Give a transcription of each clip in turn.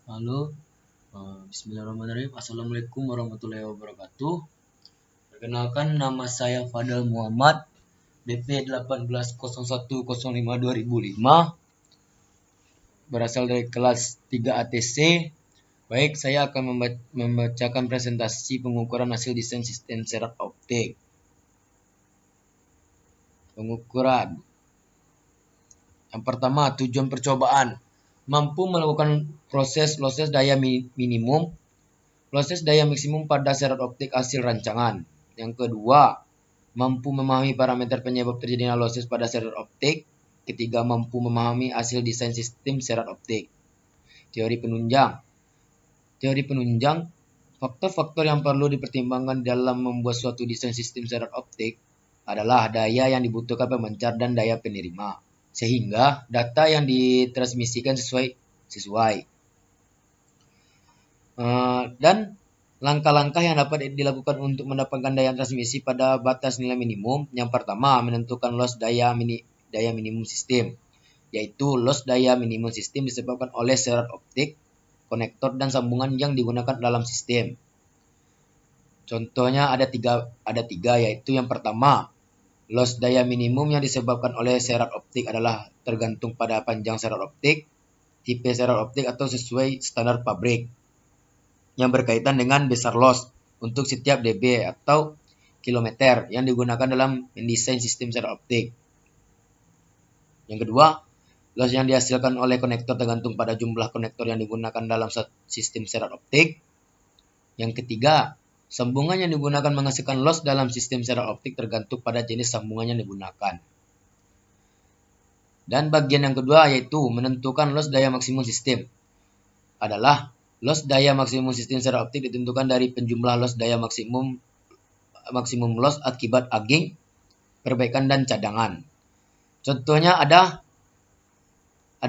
Halo, Bismillahirrahmanirrahim. Assalamualaikum warahmatullahi wabarakatuh. Perkenalkan, nama saya Fadal Muhammad, BP 180105-2005, berasal dari kelas 3 ATC. Baik, saya akan membacakan presentasi pengukuran hasil desain sistem serat optik. Pengukuran. Yang pertama, tujuan percobaan. Mampu melakukan proses daya minimum, proses daya maksimum pada serat optik hasil rancangan. Yang kedua, mampu memahami parameter penyebab terjadinya losses pada serat optik. Ketiga, mampu memahami hasil desain sistem serat optik. Teori penunjang. Teori penunjang, faktor-faktor yang perlu dipertimbangkan dalam membuat suatu desain sistem serat optik adalah daya yang dibutuhkan pemancar dan daya penerima, sehingga data yang ditransmisikan sesuai. Dan langkah-langkah yang dapat dilakukan untuk mendapatkan daya transmisi pada batas nilai minimum. Yang pertama, menentukan loss daya minimum sistem, yaitu loss daya minimum sistem disebabkan oleh serat optik, konektor, dan sambungan yang digunakan dalam sistem. Contohnya ada tiga, yaitu yang pertama, loss daya minimum yang disebabkan oleh serat optik adalah tergantung pada panjang serat optik, tipe serat optik atau sesuai standar pabrik, yang berkaitan dengan besar loss untuk setiap dB atau kilometer yang digunakan dalam mendesain sistem serat optik. Yang kedua, loss yang dihasilkan oleh konektor tergantung pada jumlah konektor yang digunakan dalam sistem serat optik. Yang ketiga, sambungan yang digunakan menghasilkan loss dalam sistem serat optik tergantung pada jenis sambungan yang digunakan. Dan bagian yang kedua yaitu menentukan loss daya maksimum sistem adalah loss daya maksimum sistem serat optik ditentukan dari penjumlah loss daya maksimum loss akibat aging, perbaikan, dan cadangan. Contohnya ada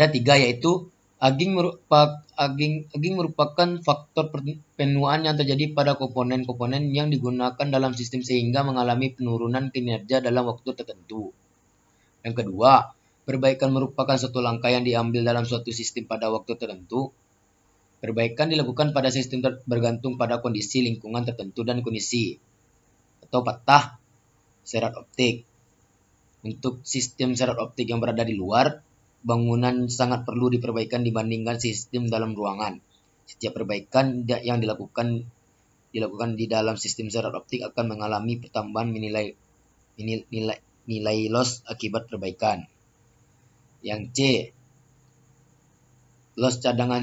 tiga, yaitu aging merupakan faktor penuaan yang terjadi pada komponen-komponen yang digunakan dalam sistem sehingga mengalami penurunan kinerja dalam waktu tertentu. Yang kedua, perbaikan merupakan suatu langkah yang diambil dalam suatu sistem pada waktu tertentu. Perbaikan dilakukan pada sistem bergantung pada kondisi lingkungan tertentu dan kondisi atau patah serat optik. Untuk sistem serat optik yang berada di luar bangunan sangat perlu diperbaikan dibandingkan sistem dalam ruangan. Setiap perbaikan yang dilakukan di dalam sistem serat optik akan mengalami pertambahan nilai loss akibat perbaikan. Yang C, loss cadangan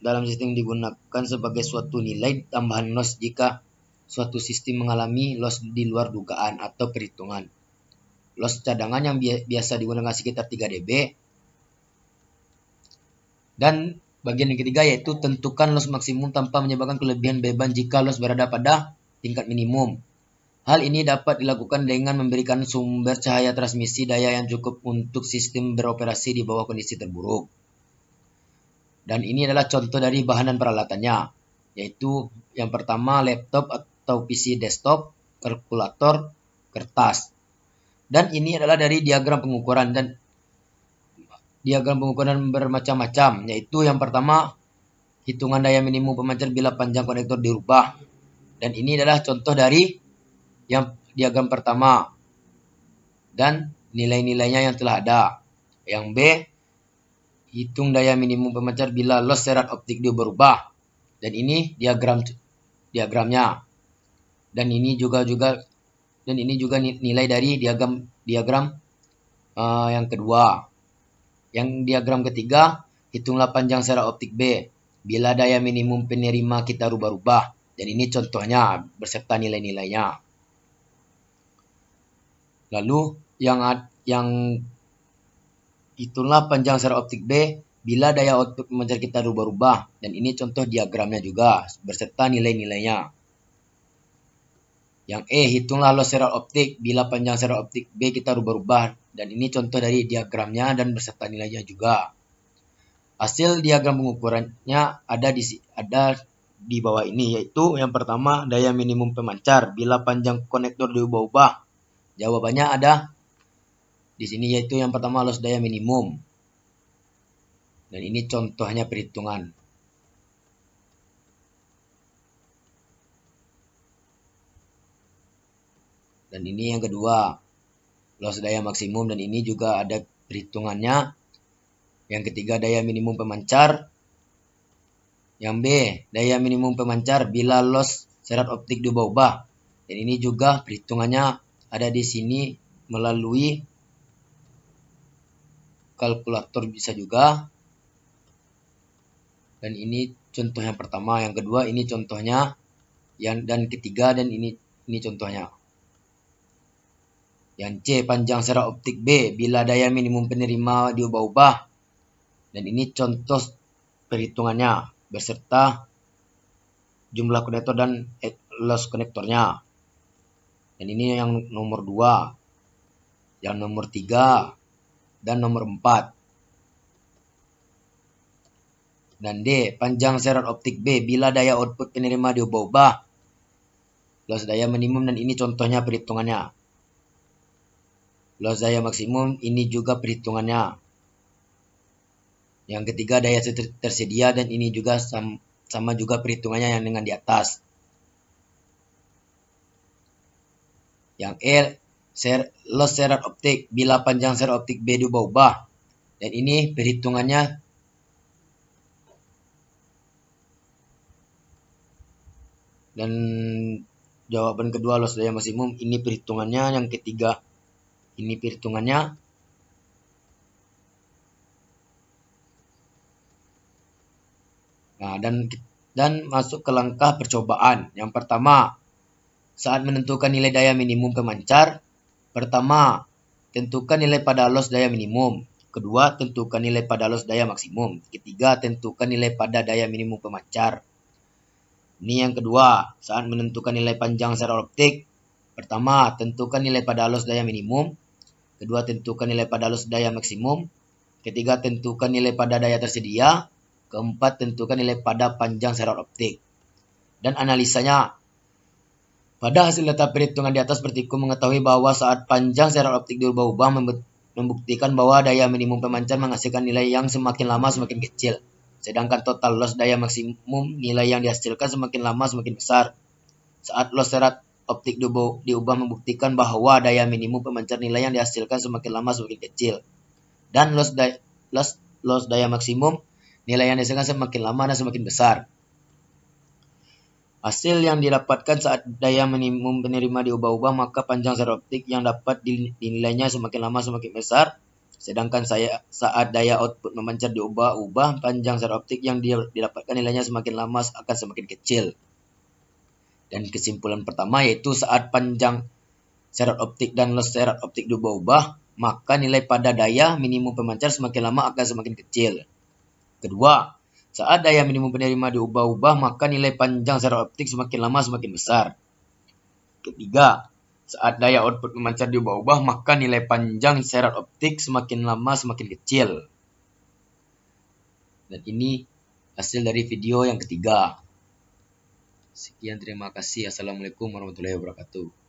dalam sistem digunakan sebagai suatu nilai tambahan loss jika suatu sistem mengalami loss di luar dugaan atau perhitungan. Loss cadangan yang biasa digunakan sekitar 3 dB. Dan bagian yang ketiga yaitu tentukan loss maksimum tanpa menyebabkan kelebihan beban jika loss berada pada tingkat minimum. Hal ini dapat dilakukan dengan memberikan sumber cahaya transmisi daya yang cukup untuk sistem beroperasi di bawah kondisi terburuk. Dan ini adalah contoh dari bahan dan peralatannya, yaitu yang pertama laptop atau PC desktop, kalkulator, kertas. Dan ini adalah dari diagram pengukuran, dan diagram pengukuran bermacam-macam, yaitu yang pertama hitungan daya minimum pemancar bila panjang konektor dirubah. Dan ini adalah contoh dari yang diagram pertama dan nilai-nilainya yang telah ada. Yang B, hitung daya minimum pemancar bila loss serat optik berubah. Dan ini diagramnya. Dan ini juga nilai dari diagram yang kedua. Yang diagram ketiga, hitunglah panjang serat optik B bila daya minimum penerima kita rubah-rubah. Dan ini contohnya beserta nilai-nilainya. Lalu yang itulah panjang serat optik B bila daya output pemancar kita rubah-rubah. Dan ini contoh diagramnya juga beserta nilai-nilainya. Yang E, hitunglah loss serat optik bila panjang serat optik B kita rubah-rubah. Dan ini contoh dari diagramnya dan beserta nilainya juga. Hasil diagram pengukurannya ada di bawah ini, yaitu yang pertama daya minimum pemancar bila panjang konektor diubah-ubah. Jawabannya ada di sini, yaitu yang pertama loss daya minimum. Dan ini contohnya perhitungan. Dan ini yang kedua, loss daya maksimum, dan ini juga ada perhitungannya. Yang ketiga, daya minimum pemancar. Yang B, daya minimum pemancar bila loss serat optik diubah-ubah. Dan ini juga perhitungannya ada di sini melalui kalkulator bisa juga. Dan ini contoh yang pertama, yang kedua ini contohnya, dan ketiga, dan ini contohnya. Yang C, panjang serat optik B bila daya minimum penerima diubah-ubah. Dan ini contoh perhitungannya beserta jumlah konektor dan loss konektornya. Dan ini yang nomor 2, yang nomor 3, dan nomor 4. Dan D, panjang serat optik B bila daya output penerima diubah-ubah. Loss daya minimum, dan ini contohnya perhitungannya. Loss daya maksimum, ini juga perhitungannya. Yang ketiga, daya tersedia, dan ini juga sama juga perhitungannya yang dengan di atas. Yang E, loss serat optik bila panjang serat optik B diubah-ubah. Dan ini perhitungannya dan jawaban kedua loss daya maksimum, ini perhitungannya. Yang ketiga ini perhitungannya. Nah, dan masuk ke langkah percobaan. Yang pertama, saat menentukan nilai daya minimum pemancar, pertama, tentukan nilai pada loss daya minimum. Kedua, tentukan nilai pada loss daya maksimum. Ketiga, tentukan nilai pada daya minimum pemancar. Ini yang kedua, saat menentukan nilai panjang serat optik. Pertama, tentukan nilai pada loss daya minimum. Kedua, tentukan nilai pada loss daya maksimum. Ketiga, tentukan nilai pada daya tersedia. Keempat, tentukan nilai pada panjang serat optik. Dan analisanya, pada hasil data perhitungan di atas, Pertiku mengetahui bahwa saat panjang serat optik diubah-ubah membuktikan bahwa daya minimum pemancar menghasilkan nilai yang semakin lama semakin kecil. Sedangkan total loss daya maksimum, nilai yang dihasilkan semakin lama semakin besar. Saat loss serat optik diubah membuktikan bahwa daya minimum pemancar, nilai yang dihasilkan semakin lama semakin kecil. Dan loss daya maksimum, nilai yang dihasilkan semakin lama dan semakin besar. Hasil yang didapatkan saat daya minimum penerima diubah-ubah, maka panjang serat optik yang dapat dinilainya semakin lama semakin besar. Sedangkan saat daya output memancar diubah-ubah, panjang serat optik yang didapatkan nilainya semakin lama akan semakin kecil. Dan kesimpulan pertama yaitu saat panjang serat optik dan loss serat optik diubah-ubah, maka nilai pada daya minimum pemancar semakin lama akan semakin kecil. Kedua, saat daya minimum penerima diubah-ubah, maka nilai panjang serat optik semakin lama semakin besar. Ketiga, saat daya output memancar diubah-ubah, maka nilai panjang serat optik semakin lama semakin kecil. Dan ini hasil dari video yang ketiga. Sekian, terima kasih. Assalamualaikum warahmatullahi wabarakatuh.